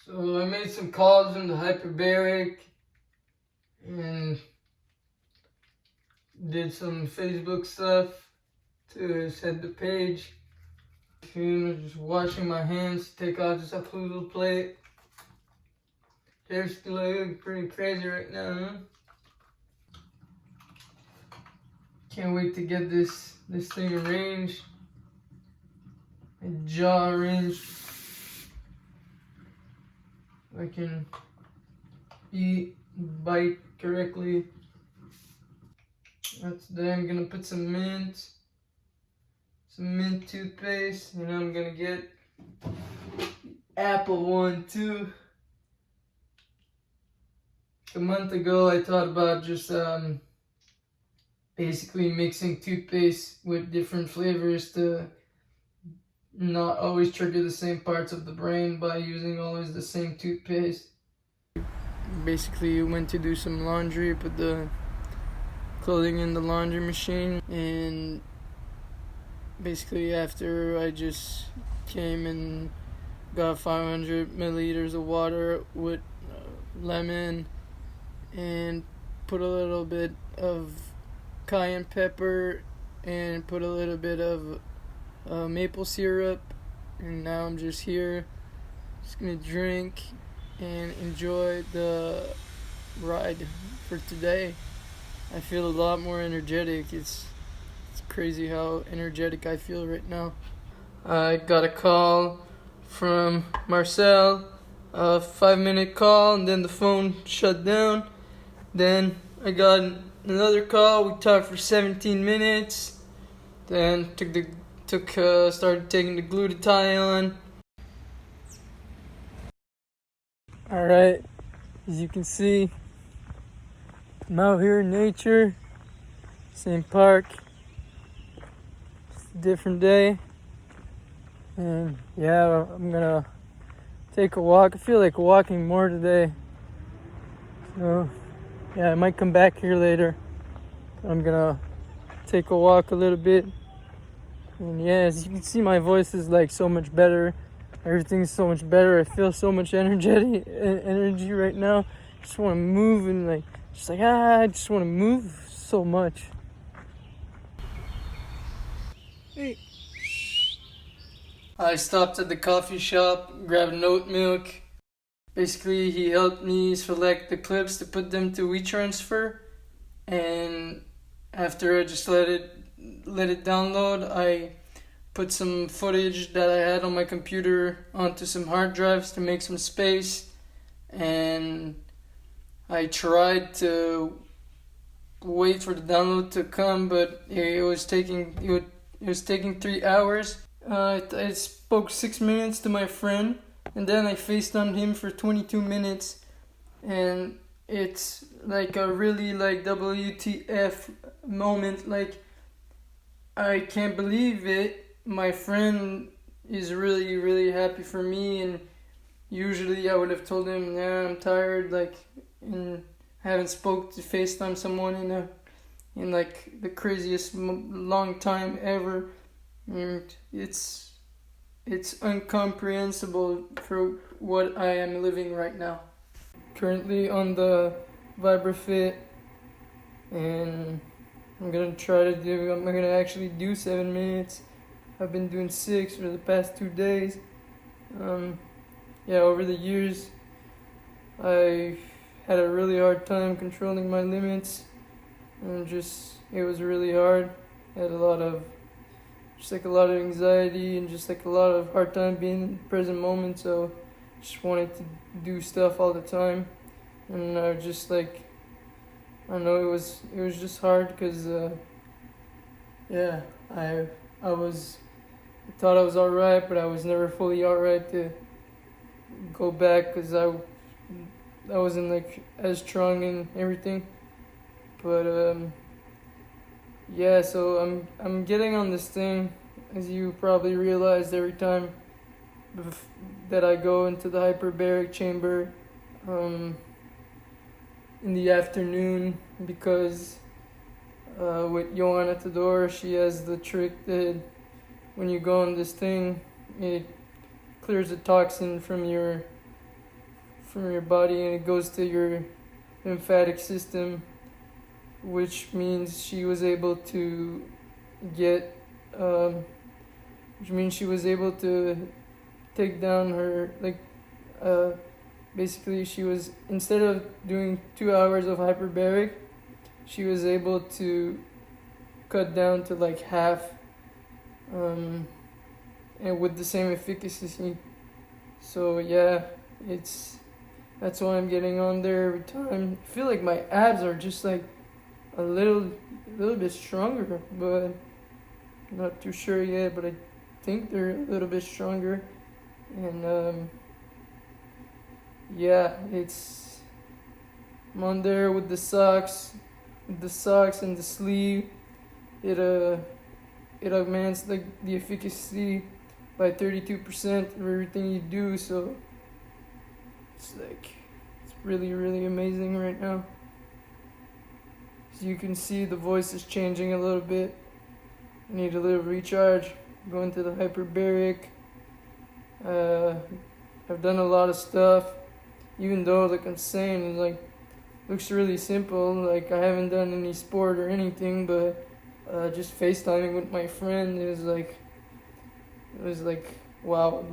So I made some calls in the Hyperbaric and did some Facebook stuff to set the page. Just washing my hands, take out this little plate. Hair's still looking pretty crazy right now, huh? Can't wait to get this thing arranged. My jaw arranged. I can eat, bite correctly. That's then I'm gonna put some mint toothpaste, and I'm gonna get apple one too. A month ago I thought about just basically mixing toothpaste with different flavors to not always trigger the same parts of the brain by using always the same toothpaste. Basically went to do some laundry, put the clothing in the laundry machine, and basically after I just came and got 500 milliliters of water with lemon and put a little bit of cayenne pepper and put a little bit of maple syrup, and now I'm just here just gonna drink and enjoy the ride for today. I feel a lot more energetic. It's crazy how energetic I feel right now. I got a call from Marcel, a 5-minute call, and then the phone shut down. Then I got another call. We talked for 17 minutes. Then started taking the glutathione. All right, as you can see, I'm out here in nature, same park. It's a different day, and yeah, I'm gonna take a walk. I feel like walking more today, so yeah, I might come back here later. I'm gonna take a walk a little bit, and yeah, as you can see, my voice is like so much better. Everything's so much better. I feel so much energy right now. Just want to move and I just want to move so much. Hey. I stopped at the coffee shop, grabbed an oat milk. Basically, he helped me select the clips to put them to WeTransfer, and after I just let it download, I put some footage that I had on my computer onto some hard drives to make some space, and I tried to wait for the download to come, but it was taking 3 hours. I spoke 6 minutes to my friend, and then I FaceTimed him for 22 minutes, and it's like a really WTF moment. Like, I can't believe it. My friend is really, really happy for me, and usually I would have told him, "Yeah, I'm tired," and haven't spoke to FaceTime someone in the craziest long time ever, and it's incomprehensible for what I am living right now. Currently on the VibraFit, and I'm gonna actually do 7 minutes. I've been doing 6 for the past 2 days. Over the years, I had a really hard time controlling my limits, and it was really hard. I had a lot of anxiety and a lot of hard time being in the present moment. So just wanted to do stuff all the time, and I just I don't know, it was just hard because I thought I was alright, but I was never fully alright to go back because I wasn't as strong and everything. But so I'm getting on this thing, as you probably realized, every time that I go into the hyperbaric chamber in the afternoon, because with Ioana Todor, she has the trick that when you go on this thing, it clears the toxin from your from your body, and it goes to your lymphatic system, which means she was able to get, which means she was able to take down her, basically she was, instead of doing 2 hours of hyperbaric, she was able to cut down to like half, and with the same efficacy. So yeah, that's why I'm getting on there every time. I feel like my abs are just like a little bit stronger, but I'm not too sure yet, but I think they're a little bit stronger. And yeah, I'm on there with the socks and the sleeve. It augments like the efficacy by 32% of everything you do, so it's really amazing right now. As you can see, the voice is changing a little bit. I need a little recharge. Going to the hyperbaric. I've done a lot of stuff, even though, like I'm saying, looks really simple. Like I haven't done any sport or anything, but just FaceTiming with my friend it was like wow.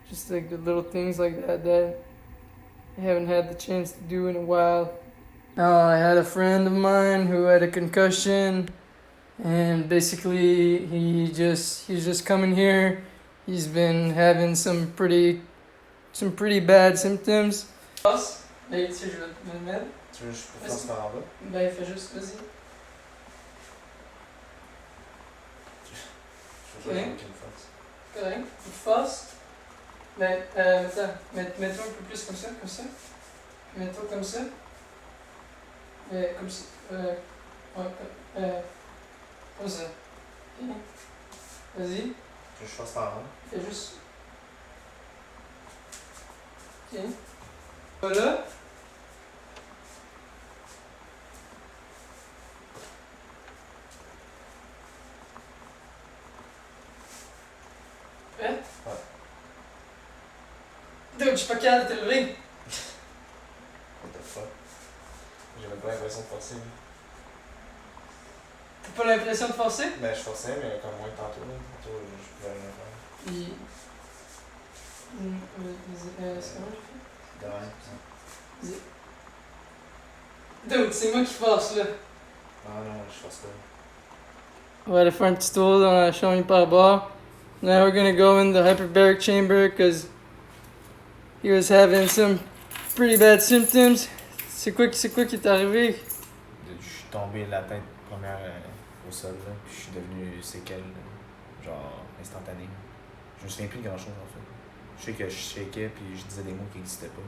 Just like the little things like that I haven't had the chance to do in a while. I had a friend of mine who had a concussion, and basically he's just coming here. He's been having some pretty bad symptoms. Ben, tu sais, je vais te le mettre. Tu veux que je fasse par en bas? Ben, fais juste, vas-y. Je veux juste une force. Correct. Une force. Ben, attends, mets-toi un peu plus comme ça. Mets-toi comme ça. Comme ça. Comme ça. Okay. Vas-y. Tu veux que je fasse par en bas? Fais juste. Ok. Voilà. Prêt? Ouais. Dude, je suis pas capable de te lever. What the fuck? J'ai même pas l'impression de forcer. T'as pas l'impression de forcer? Ben, je forçais, mais comme moins que tantôt. Tantôt, je pouvais rien faire. C'est comment je fais? De rien. Dude, c'est moi qui force là. Ah non, je force pas. On va aller faire un petit tour dans la chambre hyperbare. Now we're gonna go in the hyperbaric chamber because he was having some pretty bad symptoms. C'est quoi qui est arrivé? Je suis tombé la tête première au sol, là, puis je suis devenu séquelle, genre instantané. Je me souviens plus de grand chose en fait. Je sais que je shakeais puis je disais des mots qui n'existaient pas.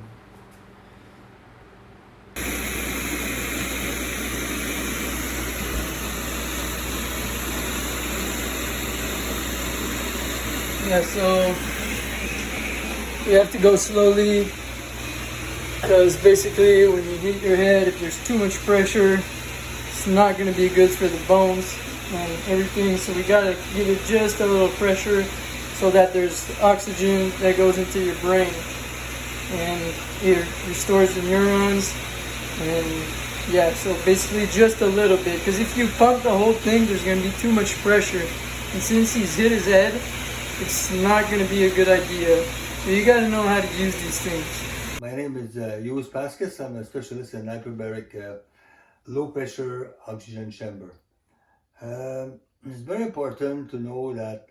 Yeah, so you have to go slowly because basically when you hit your head, if there's too much pressure, it's not going to be good for the bones and everything. So we got to give it just a little pressure so that there's oxygen that goes into your brain and it restores the neurons. And yeah, so basically just a little bit, because if you pump the whole thing, there's going to be too much pressure. And since he's hit his head, it's not going to be a good idea. So you got to know how to use these things. My name is Ioana Pascas. I'm a specialist in hyperbaric low pressure oxygen chamber. It's very important to know that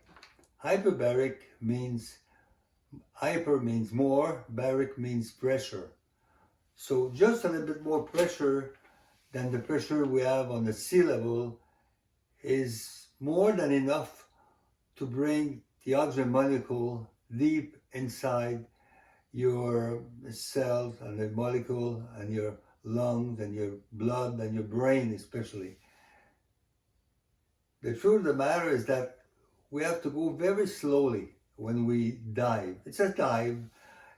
hyperbaric means, hyper means more, baric means pressure. So just a little bit more pressure than the pressure we have on the sea level is more than enough to bring the oxygen molecule deep inside your cells and the molecule and your lungs and your blood and your brain especially. The truth of the matter is that we have to go very slowly when we dive. It's a dive,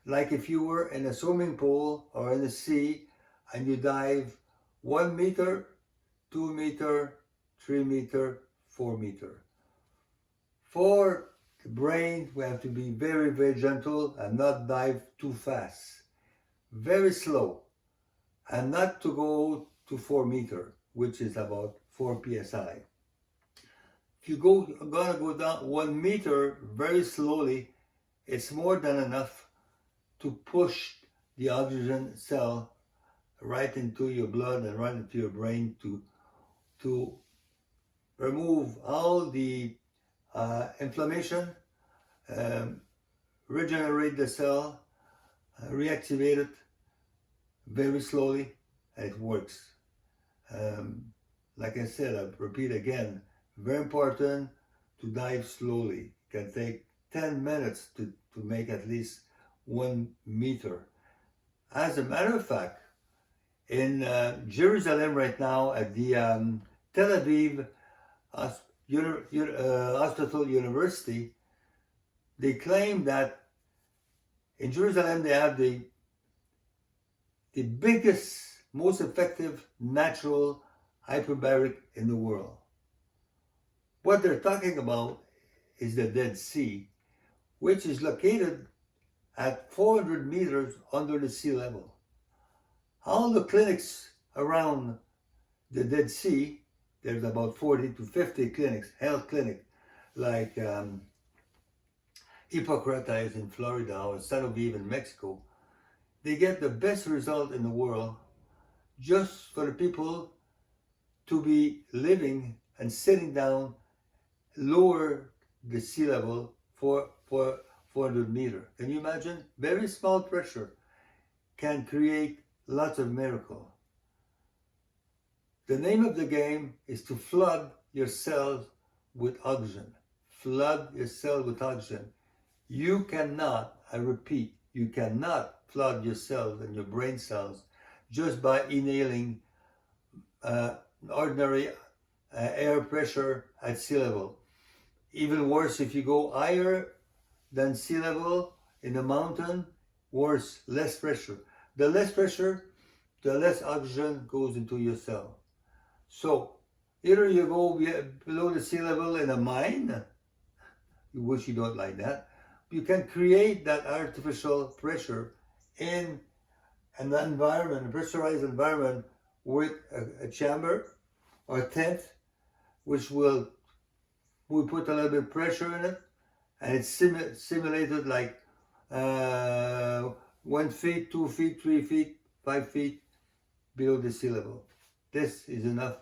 like if you were in a swimming pool or in the sea and you dive 1 meter, 2 meter, 3 meter, 4 meter. For the brain, we have to be very, very gentle and not dive too fast. Very slow. And not to go to 4 meters, which is about 4 psi. If you gonna go down 1 meter very slowly, it's more than enough to push the oxygen cell right into your blood and right into your brain to remove all the inflammation, regenerate the cell, reactivate it very slowly, and it works. Like I said, I'll repeat again, very important to dive slowly. It can take 10 minutes to make at least 1 meter. As a matter of fact, in Jerusalem right now at the Tel Aviv Hospital University, they claim that in Jerusalem they have the biggest, most effective natural hyperbaric in the world. What they're talking about is the Dead Sea, which is located at 400 meters under the sea level. All the clinics around the Dead Sea, there's about 40 to 50 clinics, health clinics, like Hippocrates in Florida or San Aviv in Mexico. They get the best result in the world just for the people to be living and sitting down lower the sea level for 400 meters. Can you imagine? Very small pressure can create lots of miracles. The name of the game is to flood your cells with oxygen. Flood your cell with oxygen. You cannot, I repeat, you cannot flood your cells and your brain cells just by inhaling ordinary air pressure at sea level. Even worse, if you go higher than sea level in a mountain, worse, less pressure. The less pressure, the less oxygen goes into your cell. So either you go below the sea level in a mine, you wish you don't like that, you can create that artificial pressure in an environment, a pressurized environment with a chamber or a tent, which we put a little bit of pressure in it, and it's simulated like 1 feet, 2 feet, 3 feet, 5 feet below the sea level. This is enough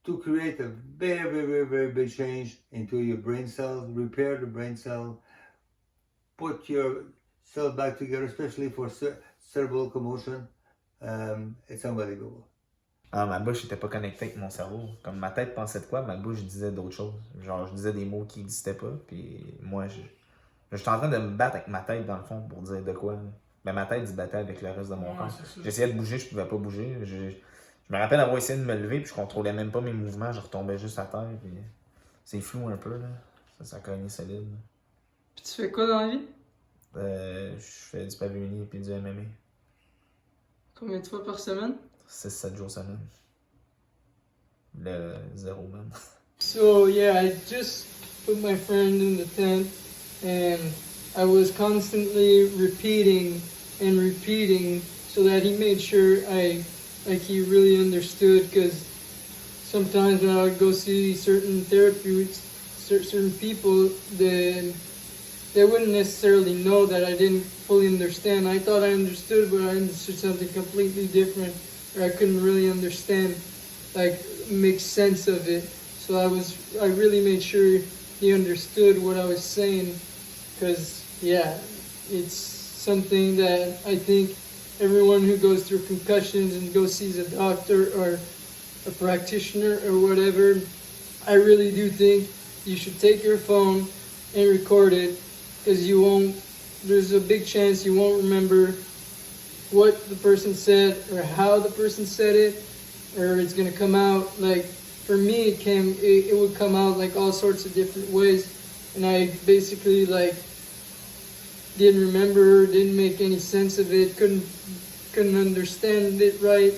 to create a very, very, very big change into your brain cells, repair the brain cell, put your cell back together, especially for cerebral commotion. It's unbelievable. Ah, ma bouche n'était pas connectée avec mon cerveau. Comme ma tête pensait de quoi, ma bouche disait d'autres choses. Genre, je disais des mots qui n'existaient pas, puis moi, j'étais en train de me battre avec ma tête, dans le fond, pour dire de quoi. Mais ma tête se battait avec le reste de mon corps. J'essayais de bouger, je pouvais pas bouger. Je me rappelle avoir essayé de me lever, puis je contrôlais même pas mes mouvements, je retombais juste à terre, puis c'est flou un peu, là. Ça cognait solide. Puis tu fais quoi dans la vie? Je fais du pavioni et du MMA. Combien de fois par semaine? 6-7 jours semaine. Le zéro, man. So yeah, I just put my friend in the tent and I was constantly repeating and repeating so that he made sure he really understood, because sometimes when I would go see certain therapeutes, certain people, then they wouldn't necessarily know that I didn't fully understand. I thought I understood, but I understood something completely different, or I couldn't really understand, like, make sense of it. So I really made sure he understood what I was saying, because, yeah, it's something that I think everyone who goes through concussions and goes sees a doctor or a practitioner or whatever, I really do think you should take your phone and record it, because there's a big chance you won't remember what the person said or how the person said it, or it's gonna come out like, for me it would come out like all sorts of different ways, and I basically like didn't remember, didn't make any sense of it, couldn't understand it right.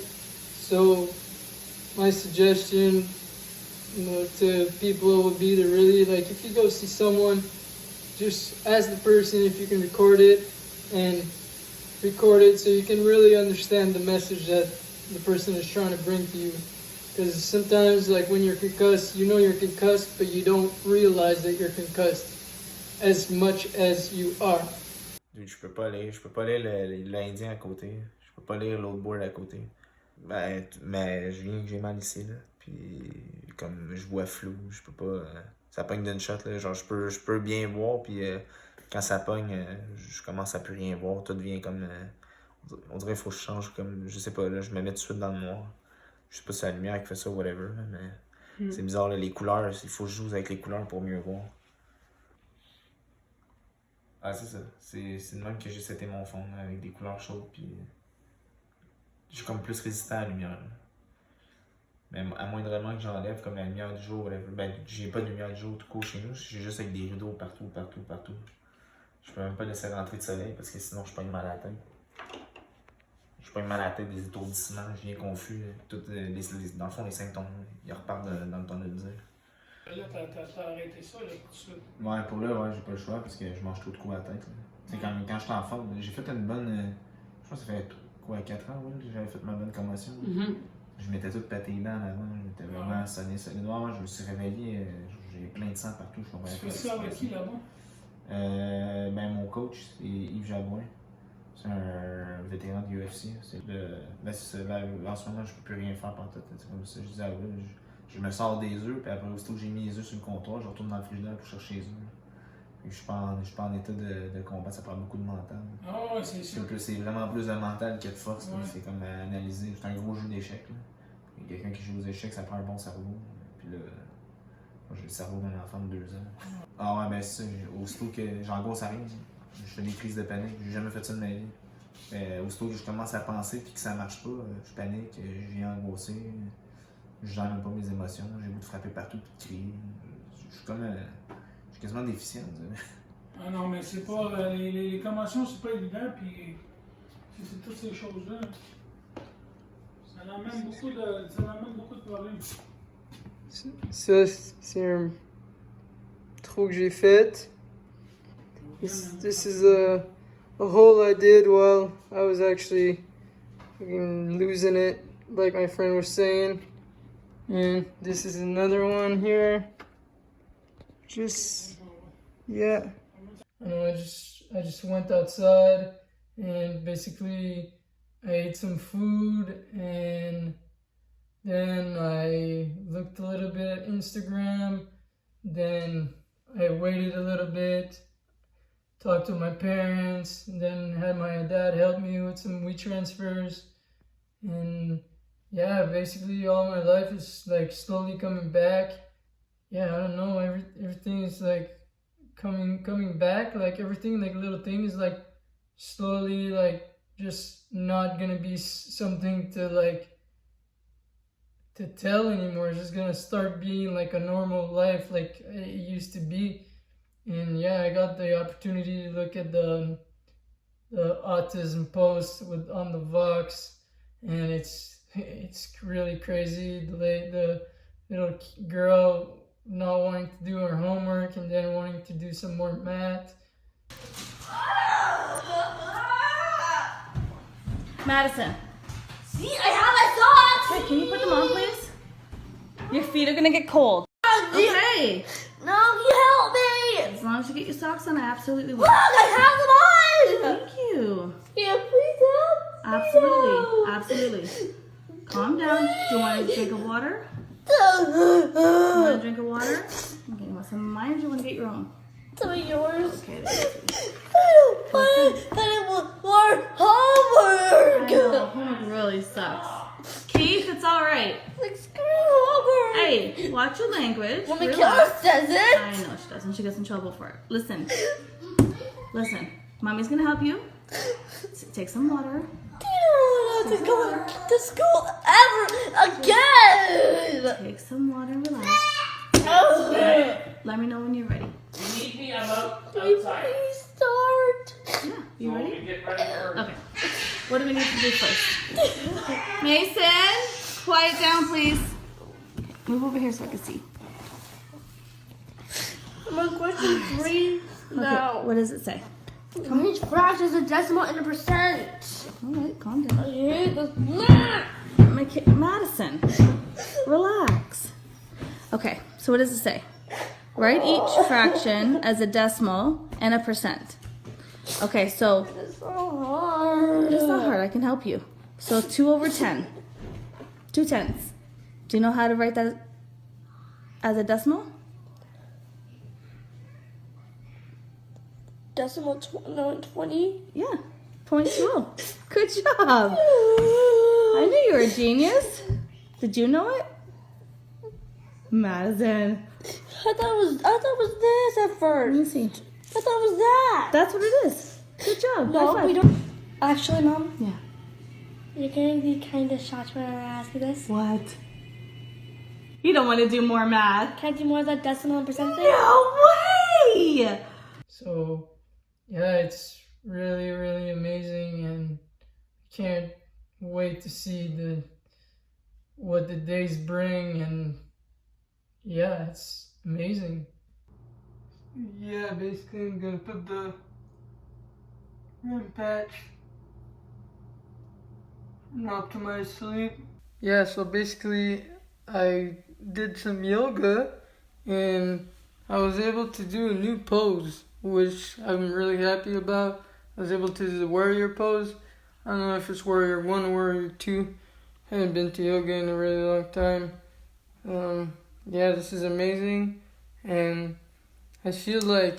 So my suggestion, to people would be to really, like, if you go see someone, just ask the person if you can record it so you can really understand the message that the person is trying to bring to you. Because sometimes, like when you're concussed, you know you're concussed, but you don't realize that you're concussed as much as you are. Je peux pas lire l'Indien à côté. Je peux pas lire l'autre board à côté. Mais j'ai mal ici, là. Puis comme je vois flou, je peux pas. Ça pogne d'une shot, là. Genre je peux bien voir, puis quand ça pogne, je commence à plus rien voir. Tout devient comme. On dirait qu'il faut que je change, comme. Je sais pas, là, je me mets tout de suite dans le noir. Je sais pas si c'est la lumière qui fait ça, whatever, là, mais c'est bizarre, là, les couleurs, il faut que je joue avec les couleurs pour mieux voir. Ah, c'est ça. C'est de même que j'ai seté mon fond, là, avec des couleurs chaudes, puis je suis comme plus résistant à la lumière, là. Mais à moindrement que j'enlève comme la lumière du jour, ben j'ai pas de lumière du jour tout court chez nous, j'ai juste avec des rideaux partout. Je peux même pas laisser rentrer de soleil parce que sinon je pogne mal à la tête. Je pogne mal à la tête, des étourdissements, je viens confus. Dans le fond, les symptômes, ils repartent dans le temps de le dire. Là, t'as arrêté ça, là, pour ça. Ouais, pour là, ouais, j'ai pas le choix parce que je mange trop de coups à la tête. Tu sais, quand j'étais en forme, j'ai fait une bonne. Je pense que ça fait quoi, 4 ans, ouais, j'avais fait ma bonne commotion. Je m'étais tout pété les dents en avant, j'étais vraiment sonné. Moi, je me suis réveillé, j'ai plein de sang partout. Je comprends pas. Tu fais ça avec qui là-bas? Ben, mon coach, c'est Yves Jabouin. C'est un vétéran de UFC. En ce moment, je peux plus rien faire par tête. C'est comme ça, je disais à Will, je me sors des œufs, puis après, aussitôt que j'ai mis les œufs sur le comptoir, je retourne dans le frigidaire pour chercher les œufs. Je suis pas en état de combat, ça prend beaucoup de mental. Ah ouais, c'est sûr. C'est vraiment plus de mental que de force. Ouais. C'est comme à analyser. C'est un gros jeu d'échecs. Quelqu'un qui joue aux échecs, ça prend un bon cerveau. Puis là, moi, j'ai le cerveau d'un enfant de 2 ans. Ah ouais, ben c'est ça. Aussitôt que j'angoisse à rien, je fais des crises de panique. J'ai jamais fait ça de ma vie. Aussitôt que je commence à penser et que ça marche pas, je panique, je viens angoisser. Je gère même pas mes émotions. J'ai le goût de frapper partout et de crier. Je suis comme. Je suis quasiment déficient. Ah non, mais c'est pas. Les commotions, c'est pas évident, puis c'est toutes ces choses-là. Ça amène beaucoup de problèmes. Ça, c'est un trou que j'ai fait. This is a hole I did while I was actually losing it, like my friend was saying. And this is another one here. Yeah. I just went outside and basically I ate some food and then I looked a little bit Instagram, then I waited a little bit, talked to my parents, and then had my dad help me with some WeTransfers, and yeah, basically all my life is like slowly coming back. Yeah, I don't know, everything is like coming back, like everything, like little thing is like slowly like just not gonna be something to tell anymore. It's just gonna start being like a normal life like it used to be. And yeah, I got the opportunity to look at the autism post on the Vox, and it's really crazy. The little girl not wanting to do her homework and then wanting to do some more math. Madison. See, I have my socks! Wait, can you put them on, please? Your feet are gonna get cold. Okay. No, you help me! As long as you get your socks on, I absolutely will. Look, I have them on! Thank you. Yeah, please help. Absolutely. Absolutely. Calm down. Do you want a drink of water? You want a drink of water? Okay, you want some of mine or do you want to get your own? Some of yours. Okay, that's I want more homework! I know, homework really sucks. Keith, it's alright. Like, screw homework! Hey, watch your language. Well, Relax. Michaela says it! I know she doesn't. She gets in trouble for it. Listen. Mommy's gonna help you. Take some water. I don't want to go to school ever again! Take some water and relax. Let me know when you're ready. You need me? I'm outside. Please start. Yeah, you So ready? we get ready for Okay. What do we need to do first? Mason, quiet down, please. Move over here so I can see. My question 3 No. What does it say? Each fraction is a decimal and a percent. All right, calm down. I hate this math. Madison, relax. Okay, so what does it say? Write each fraction as a decimal and a percent. Okay, so It's so hard. it's not hard. I can help you. So 2 over 10. 2 tenths. Do you know how to write that as a decimal? Decimal 20. Yeah. 0.20. Good job. I knew you were a genius. Did you know it? Madison. I thought it was this at Let first. me see. I thought it was that. That's what it is. Good job. No, High five. we don't. Actually, Mom, Yeah. you're getting be kind of shocked when I ask you this. What? You don't want to do more math. Can I do more of that decimal and percent thing? No way! So, yeah, it's really, really amazing, and can't wait to see what the days bring, and yeah, it's amazing. Yeah, basically I'm gonna put the REM patch and optimize sleep. Yeah, so basically I did some yoga and I was able to do a new pose, which I'm really happy about. I was able to do the warrior pose. I don't know if it's warrior 1 or warrior 2. I haven't been to yoga in a really long time. Yeah, this is amazing. And I feel like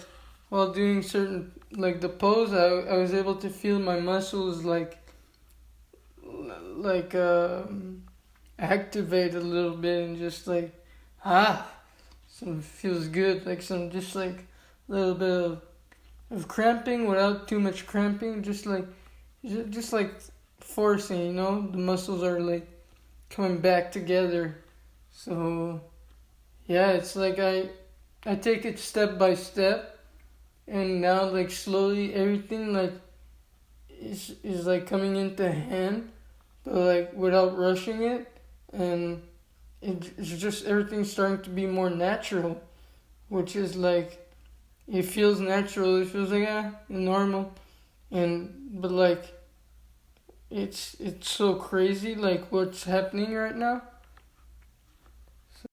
while doing certain, like the pose, I was able to feel my muscles activate a little bit, and just like, some feels good, like some just like a little bit of cramping without too much cramping, just like forcing, you know, the muscles are like coming back together. So yeah, it's like I take it step by step, and now like slowly everything like is like coming into hand, but like without rushing it, and it's just everything's starting to be more natural, which is like, it feels natural. It feels like normal, but like it's so crazy like what's happening right now.